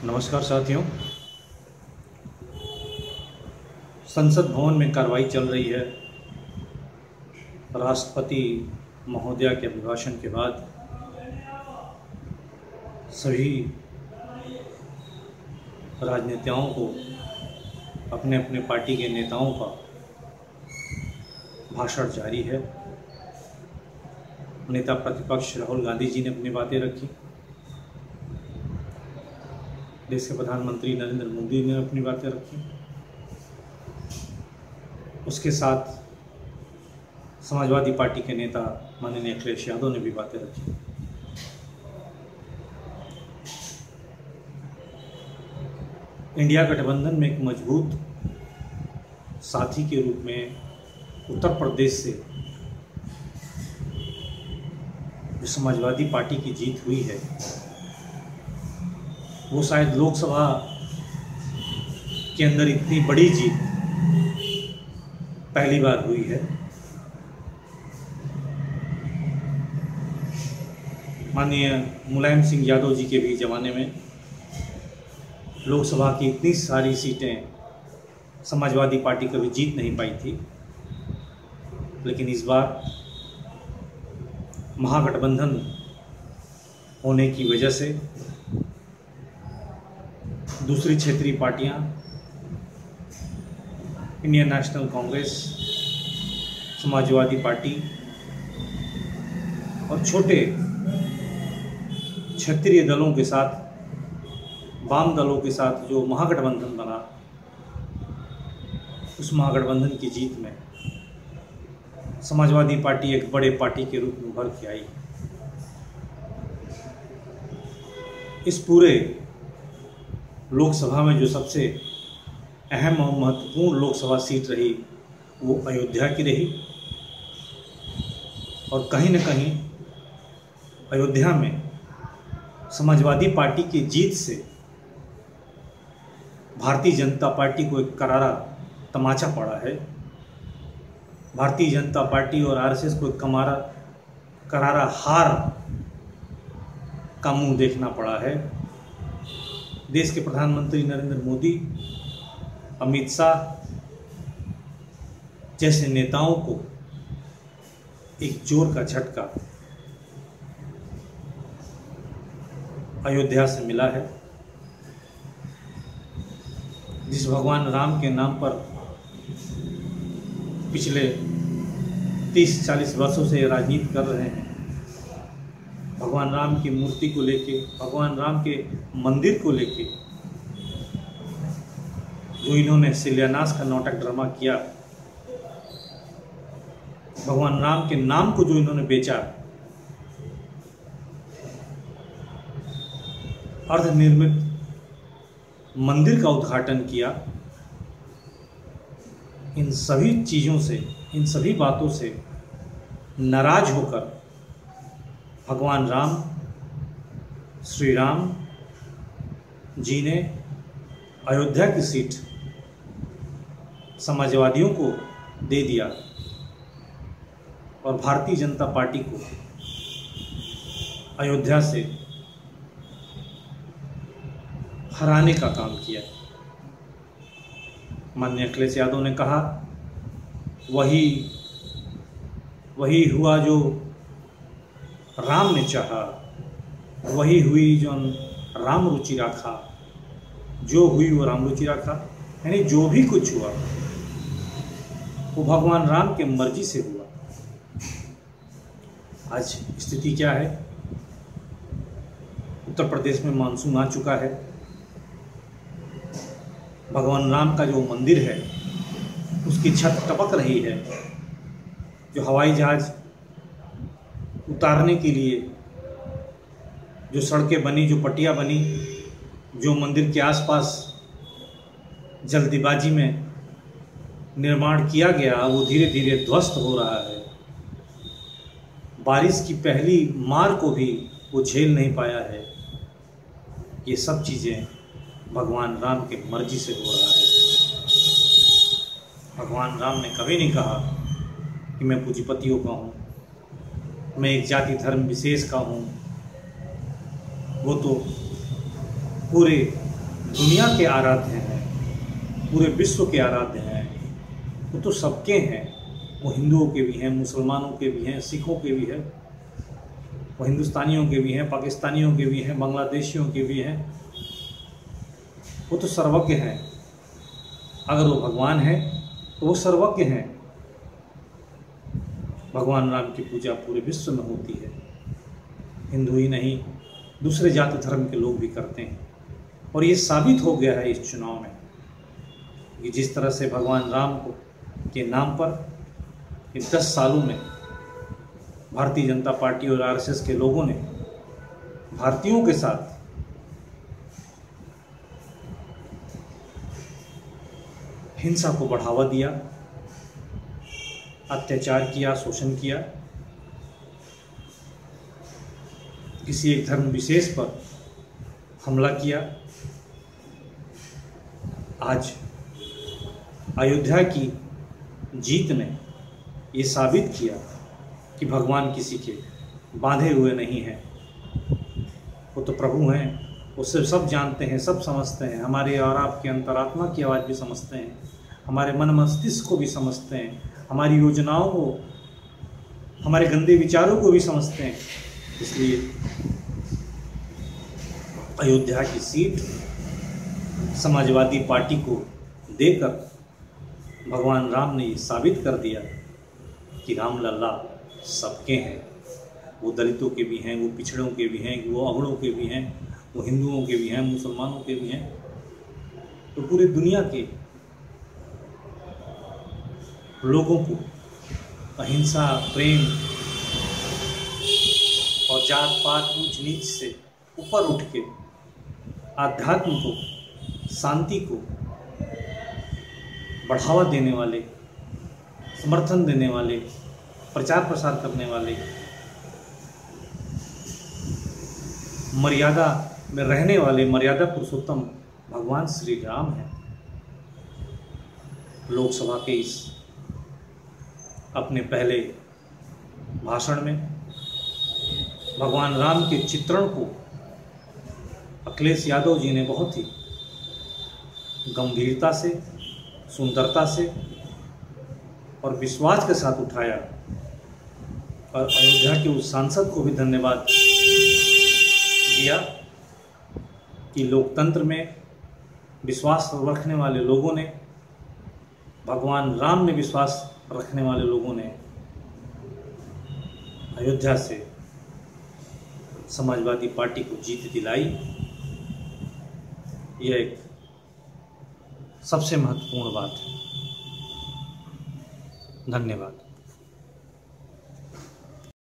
नमस्कार साथियों। संसद भवन में कार्रवाई चल रही है। राष्ट्रपति महोदया के अभिभाषण के बाद सभी राजनेताओं को अपने अपने पार्टी के नेताओं का भाषण जारी है। नेता प्रतिपक्ष राहुल गांधी जी ने अपनी बातें रखी। देश के प्रधानमंत्री नरेंद्र मोदी ने अपनी बातें रखी। उसके साथ समाजवादी पार्टी के नेता माननीय अखिलेश यादव ने भी बातें रखी। इंडिया गठबंधन में एक मजबूत साथी के रूप में उत्तर प्रदेश से जो समाजवादी पार्टी की जीत हुई है वो शायद लोकसभा के अंदर इतनी बड़ी जीत पहली बार हुई है। माननीय मुलायम सिंह यादव जी के भी ज़माने में लोकसभा की इतनी सारी सीटें समाजवादी पार्टी कभी जीत नहीं पाई थी, लेकिन इस बार महागठबंधन होने की वजह से दूसरी क्षेत्रीय पार्टियां, Indian national Congress, Samajwadi party और छोटे क्षेत्रीय दलों के साथ, वाम दलों के साथ जो महागठबंधन बना, उस महागठबंधन की जीत में समाजवादी पार्टी एक बड़े पार्टी के रूप में उभर के आई। इस पूरे लोकसभा में जो सबसे अहम और महत्वपूर्ण लोकसभा सीट रही वो अयोध्या की रही, और कहीं न कहीं अयोध्या में समाजवादी पार्टी की जीत से भारतीय जनता पार्टी को एक करारा तमाचा पड़ा है। भारतीय जनता पार्टी और आरएसएस को एक करारा हार का मुंह देखना पड़ा है। देश के प्रधानमंत्री नरेंद्र मोदी, अमित शाह जैसे नेताओं को एक जोर का झटका अयोध्या से मिला है। जिस भगवान राम के नाम पर पिछले 30-40 वर्षों से राजनीति कर रहे हैं, भगवान राम की मूर्ति को लेके, भगवान राम के मंदिर को लेके जो इन्होंने शिलान्यास का नाटक ड्रामा किया, भगवान राम के नाम को जो इन्होंने बेचा, अर्धनिर्मित मंदिर का उद्घाटन किया, इन सभी चीज़ों से, इन सभी बातों से नाराज होकर भगवान राम, श्री राम जी ने अयोध्या की सीट समाजवादियों को दे दिया और भारतीय जनता पार्टी को अयोध्या से हराने का काम किया। माननीय अखिलेश यादव ने कहा वही हुआ जो राम ने चाहा, वही हुई जो राम रुचि राखा, जो हुई वो राम रुचि राखा। यानी जो भी कुछ हुआ वो भगवान राम के मर्जी से हुआ। आज स्थिति क्या है? उत्तर प्रदेश में मानसून आ चुका है। भगवान राम का जो मंदिर है उसकी छत टपक रही है। जो हवाई जहाज उतारने के लिए जो सड़कें बनी, जो पट्टियाँ बनी, जो मंदिर के आसपास जल्दीबाजी में निर्माण किया गया, वो धीरे धीरे ध्वस्त हो रहा है। बारिश की पहली मार को भी वो झेल नहीं पाया है। ये सब चीज़ें भगवान राम के मर्जी से हो रहा है। भगवान राम ने कभी नहीं कहा कि मैं पूंजीपतियों का हूँ, मैं एक जाति धर्म विशेष का हूँ। वो तो पूरे दुनिया के आराध्य हैं, पूरे विश्व के आराध्य हैं, वो तो सबके हैं। वो हिंदुओं के भी हैं, मुसलमानों के भी हैं, सिखों के भी हैं, वो हिंदुस्तानियों के भी हैं, पाकिस्तानियों के भी हैं, बांग्लादेशियों के भी हैं। वो तो सर्वज्ञ हैं। अगर वो भगवान हैं तो वो सर्वज्ञ हैं। भगवान राम की पूजा पूरे विश्व में होती है। हिंदू ही नहीं, दूसरे जाति धर्म के लोग भी करते हैं। और ये साबित हो गया है इस चुनाव में कि जिस तरह से भगवान राम को के नाम पर इन 10 सालों में भारतीय जनता पार्टी और आरएसएस के लोगों ने भारतीयों के साथ हिंसा को बढ़ावा दिया, अत्याचार किया, शोषण किया, किसी एक धर्म विशेष पर हमला किया। आज अयोध्या की जीत ने ये साबित किया कि भगवान किसी के बांधे हुए नहीं हैं। वो तो प्रभु हैं, उससे सब जानते हैं, सब समझते हैं। हमारे और आपके अंतरात्मा की आवाज़ भी समझते हैं, हमारे मन मस्तिष्क को भी समझते हैं, हमारी योजनाओं को, हमारे गंदे विचारों को भी समझते हैं। इसलिए अयोध्या की सीट समाजवादी पार्टी को देकर भगवान राम ने ये साबित कर दिया कि रामलला सबके हैं। वो दलितों के भी हैं, वो पिछड़ों के भी हैं, वो अगड़ों के भी हैं, वो हिंदुओं के भी हैं, मुसलमानों के भी हैं। तो पूरी दुनिया के लोगों को अहिंसा, प्रेम और जात पात, ऊंच नीच से ऊपर उठ के आध्यात्म को, शांति को बढ़ावा देने वाले, समर्थन देने वाले, प्रचार प्रसार करने वाले, मर्यादा में रहने वाले मर्यादा पुरुषोत्तम भगवान श्री राम हैं। लोकसभा के इस अपने पहले भाषण में भगवान राम के चित्रण को अखिलेश यादव जी ने बहुत ही गंभीरता से, सुंदरता से और विश्वास के साथ उठाया। और अयोध्या के उस सांसद को भी धन्यवाद दिया कि लोकतंत्र में विश्वास रखने वाले लोगों ने, भगवान राम में विश्वास रखने वाले लोगों ने अयोध्या से समाजवादी पार्टी को जीत दिलाई। यह एक सबसे महत्वपूर्ण बात है। धन्यवाद।